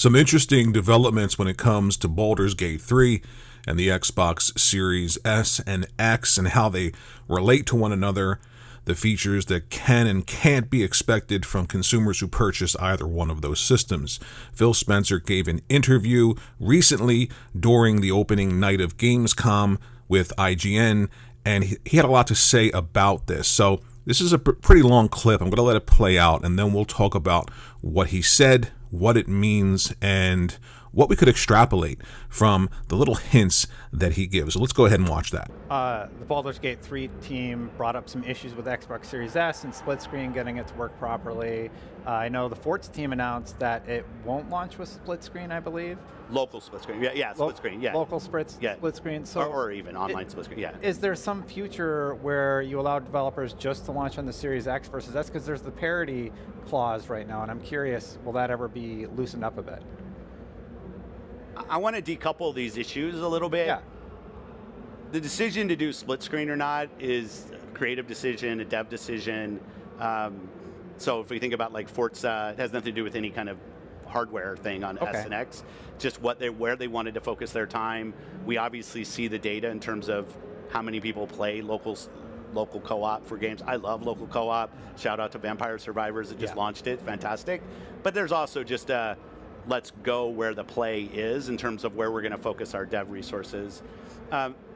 Some interesting developments when it comes to Baldur's Gate 3 and the Xbox Series S and X and how they relate to one another, the features that can and can't be expected from consumers who purchase either one of those systems. Phil Spencer gave an interview recently during the opening night of Gamescom with IGN, and he had a lot to say about this. So this is a pretty long clip. I'm going to let it play out, and then we'll talk about what he said, what it means, and what we could extrapolate from the little hints that he gives. So let's go ahead and watch that. The Baldur's Gate 3 team brought up some issues with Xbox Series S and split screen getting it to work properly. I know the Forza team announced that it won't launch with split screen, I believe. Local split screen, split screen, Local split screen. So or even online split screen, Is there some future where you allow developers just to launch on the Series X versus S? Because there's the parity clause right now, and I'm curious, will that ever be loosened up a bit? I want to decouple these issues a little bit. Yeah. The decision to do split screen or not is a creative decision, a dev decision. So if we think about like Forza, it has nothing to do with any kind of hardware thing on S and X, just where they wanted to focus their time. We obviously see the data in terms of how many people play local co-op for games. I love local co-op. Shout out to Vampire Survivors that just launched it, fantastic. But there's also just let's go where the play is in terms of where we're going to focus our dev resources.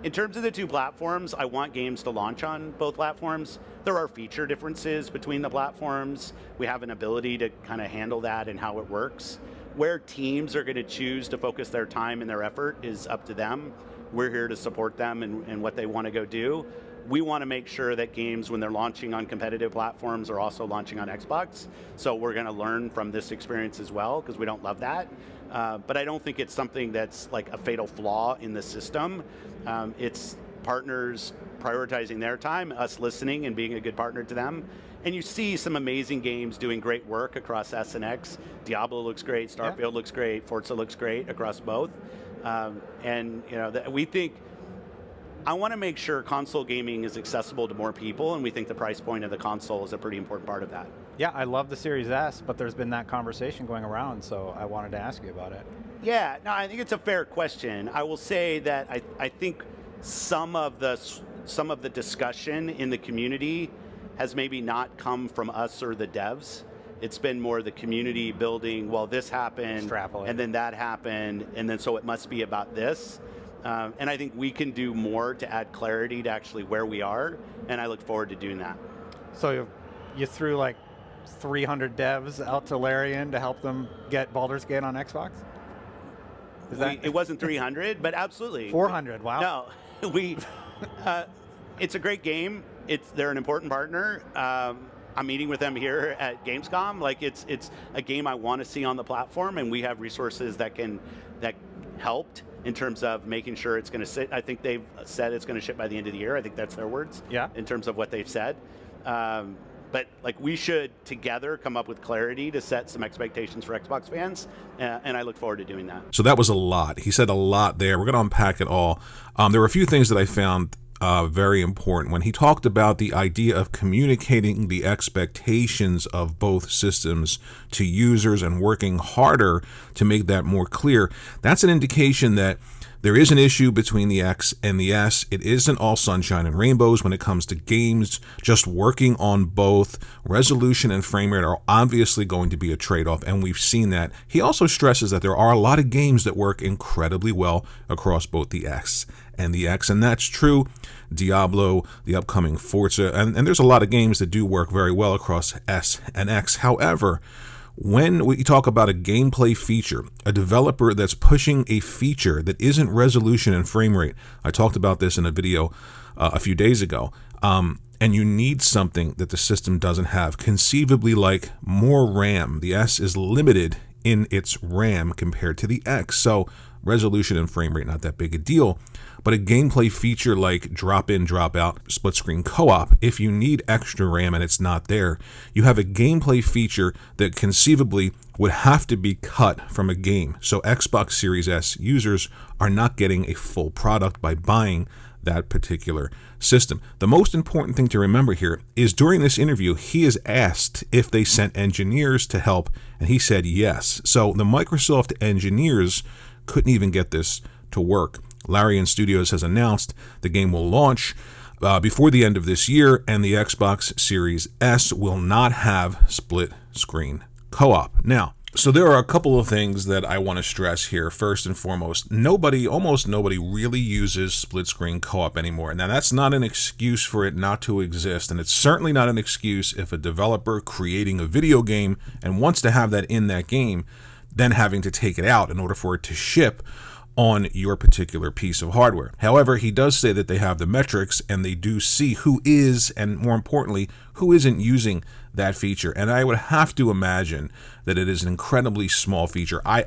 In terms of the two platforms, I want games to launch on both platforms. There are feature differences between the platforms. We have an ability to kind of handle that and how it works. Where teams are going to choose to focus their time and their effort is up to them. We're here to support them and what they want to go do. We want to make sure that games, when they're launching on competitive platforms, are also launching on Xbox. So we're going to learn from this experience as well, because we don't love that. But I don't think it's something that's like a fatal flaw in the system. It's partners prioritizing their time, us listening and being a good partner to them. And you see some amazing games doing great work across S and X. Diablo looks great, Starfield looks great, Forza looks great across both. And we think, I want to make sure console gaming is accessible to more people, and we think the price point of the console is a pretty important part of that. Yeah, I love the Series S, but there's been that conversation going around, so I wanted to ask you about it. Yeah, no, I think it's a fair question. I will say that I think some of the discussion in the community has maybe not come from us or the devs. It's been more the community building, well, this happened, and then that happened, and then so it must be about this. And I think we can do more to add clarity to actually where we are, and I look forward to doing that. So you threw like 300 devs out to Larian to help them get Baldur's Gate on Xbox? It wasn't 300, but absolutely. 400, wow. No, it's a great game. They're an important partner. I'm meeting with them here at Gamescom. Like it's a game I want to see on the platform, and we have resources that helped in terms of making sure it's going to sit. I think they've said it's going to ship by the end of the year. I think that's their words. Yeah. In terms of what they've said. But like we should together come up with clarity to set some expectations for Xbox fans, and I look forward to doing that. So that was a lot. He said a lot there. We're going to unpack it all. There were a few things that I found very important when he talked about the idea of communicating the expectations of both systems to users and working harder to make that more clear. That's an indication that there is an issue between the X and the S. It isn't all sunshine and rainbows when it comes to games. Just working on both resolution and frame rate are obviously going to be a trade-off, and we've seen that. He also stresses that there are a lot of games that work incredibly well across both the S and the X, and that's true. Diablo, the upcoming Forza, and there's a lot of games that do work very well across S and X. However, when we talk about a gameplay feature, a developer that's pushing a feature that isn't resolution and frame rate, I talked about this in a video a few days ago, and you need something that the system doesn't have, conceivably like more RAM. The S is limited in its RAM compared to the X, so resolution and frame rate not that big a deal. But a gameplay feature like drop-in, drop-out, split-screen co-op, if you need extra RAM and it's not there, you have a gameplay feature that conceivably would have to be cut from a game. So Xbox Series S users are not getting a full product by buying that particular system. The most important thing to remember here is during this interview, he is asked if they sent engineers to help, and he said yes. So the Microsoft engineers couldn't even get this to work. Larian Studios has announced the game will launch before the end of this year, and the Xbox Series S will not have split screen co-op. Now, so there are a couple of things that I want to stress here. First and foremost, almost nobody really uses split screen co-op anymore. Now, that's not an excuse for it not to exist, and it's certainly not an excuse if a developer creating a video game and wants to have that in that game, then having to take it out in order for it to ship on your particular piece of hardware. However, he does say that they have the metrics and they do see who is, and more importantly, who isn't using that feature. And I would have to imagine that it is an incredibly small feature. I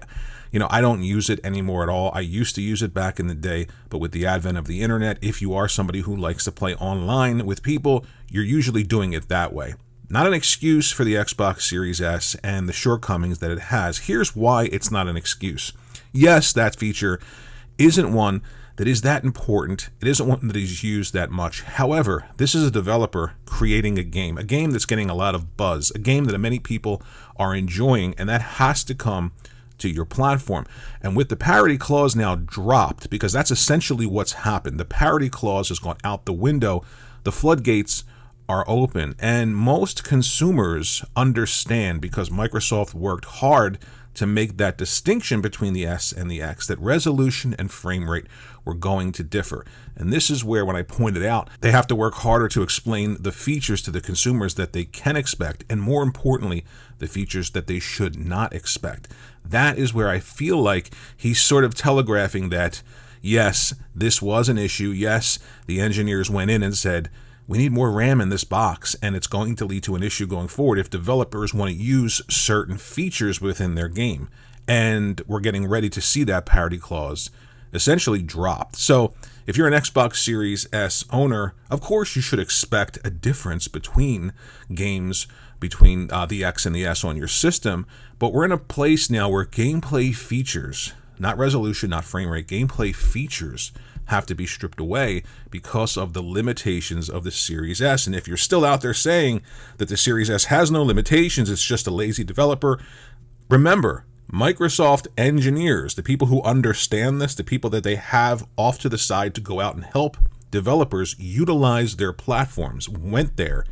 don't use it anymore at all. I used to use it back in the day, but with the advent of the internet, if you are somebody who likes to play online with people, you're usually doing it that way. Not an excuse for the Xbox Series S and the shortcomings that it has. Here's why it's not an excuse. Yes, that feature isn't one that is that important. It isn't one that is used that much. However, this is a developer creating a game that's getting a lot of buzz, a game that many people are enjoying, and that has to come to your platform. And with the parity clause now dropped, because that's essentially what's happened, the parity clause has gone out the window, the floodgates are open, and most consumers understand, because Microsoft worked hard to make that distinction between the S and the X, that resolution and frame rate were going to differ. And this is where, when I pointed out, they have to work harder to explain the features to the consumers that they can expect, and more importantly, the features that they should not expect. That is where I feel like he's sort of telegraphing that, yes, this was an issue. Yes, the engineers went in and said, we need more RAM in this box, and it's going to lead to an issue going forward if developers want to use certain features within their game. And we're getting ready to see that parity clause essentially dropped. So if you're an Xbox Series S owner, of course you should expect a difference between games, between the X and the S on your system. But we're in a place now where gameplay features, not resolution, not frame rate, gameplay features have to be stripped away because of the limitations of the Series S. And if you're still out there saying that the Series S has no limitations, it's just a lazy developer, remember, Microsoft engineers, the people who understand this, the people that they have off to the side to go out and help developers utilize their platforms, went there,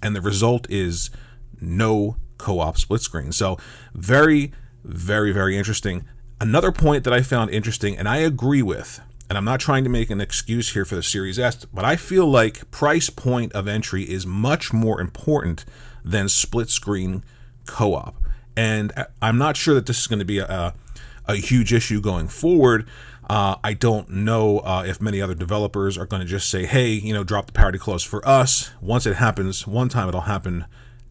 and the result is no co-op split screen. So very, very, very interesting. Another point that I found interesting, and I agree with, and I'm not trying to make an excuse here for the Series S, but I feel like price point of entry is much more important than split screen co-op. And I'm not sure that this is going to be a huge issue going forward. I don't know if many other developers are going to just say, hey, drop the parity clause for us. Once it happens one time, it'll happen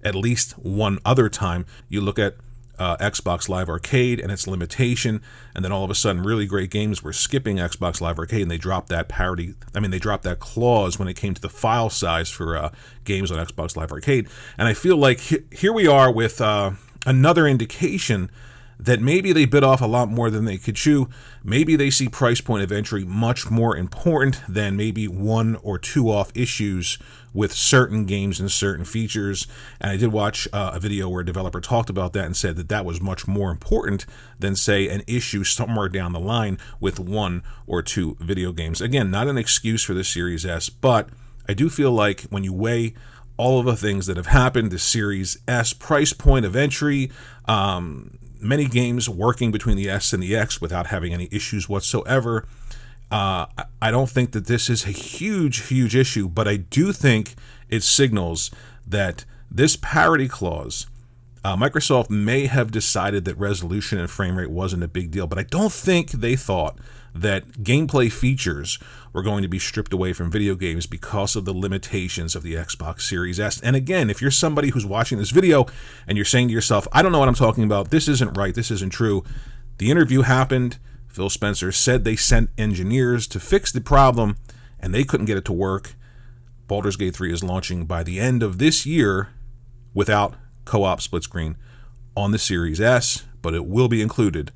at least one other time. You look at Xbox Live Arcade and its limitation, and then all of a sudden really great games were skipping Xbox Live Arcade, and they dropped that they dropped that clause when it came to the file size for games on Xbox Live Arcade. And I feel like here we are with another indication that maybe they bit off a lot more than they could chew. Maybe they see price point of entry much more important than maybe one or two off issues with certain games and certain features. And I did watch a video where a developer talked about that and said that that was much more important than, say, an issue somewhere down the line with one or two video games. Again, not an excuse for the Series S, but I do feel like when you weigh all of the things that have happened, the Series S price point of entry, many games working between the S and the X without having any issues whatsoever, I don't think that this is a huge issue, but I do think it signals that this parity clause, Microsoft may have decided that resolution and frame rate wasn't a big deal, but I don't think they thought that gameplay features were going to be stripped away from video games because of the limitations of the Xbox Series S. And again, if you're somebody who's watching this video and you're saying to yourself, I don't know what I'm talking about, this isn't right, this isn't true, the interview happened, Phil Spencer said they sent engineers to fix the problem and they couldn't get it to work. Baldur's Gate 3 is launching by the end of this year without co-op split screen on the Series S, but it will be included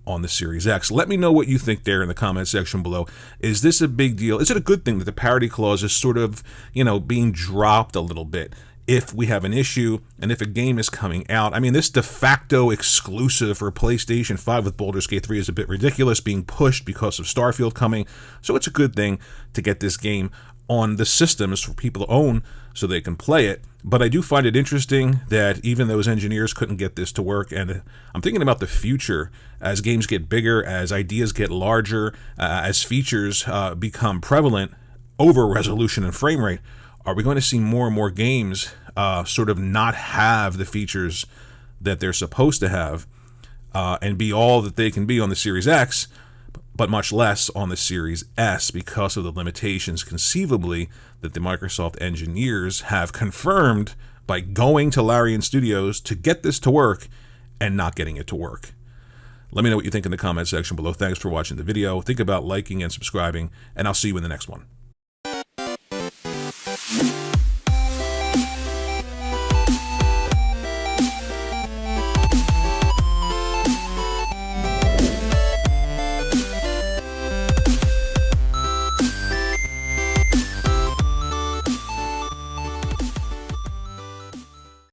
on the Series X. Let me know what you think there in the comment section below. Is this a big deal? Is it a good thing that the parity clause is sort of, being dropped a little bit if we have an issue and if a game is coming out? I mean, this de facto exclusive for PlayStation 5 with Baldur's Gate 3 is a bit ridiculous, being pushed because of Starfield coming. So it's a good thing to get this game on the systems for people to own so they can play it. But I do find it interesting that even those engineers couldn't get this to work. And I'm thinking about the future as games get bigger, as ideas get larger, as features become prevalent over resolution and frame rate. Are we going to see more and more games sort of not have the features that they're supposed to have and be all that they can be on the Series X, but much less on the Series S because of the limitations conceivably that the Microsoft engineers have confirmed by going to Larian Studios to get this to work and not getting it to work? Let me know what you think in the comment section below. Thanks for watching the video. Think about liking and subscribing, and I'll see you in the next one.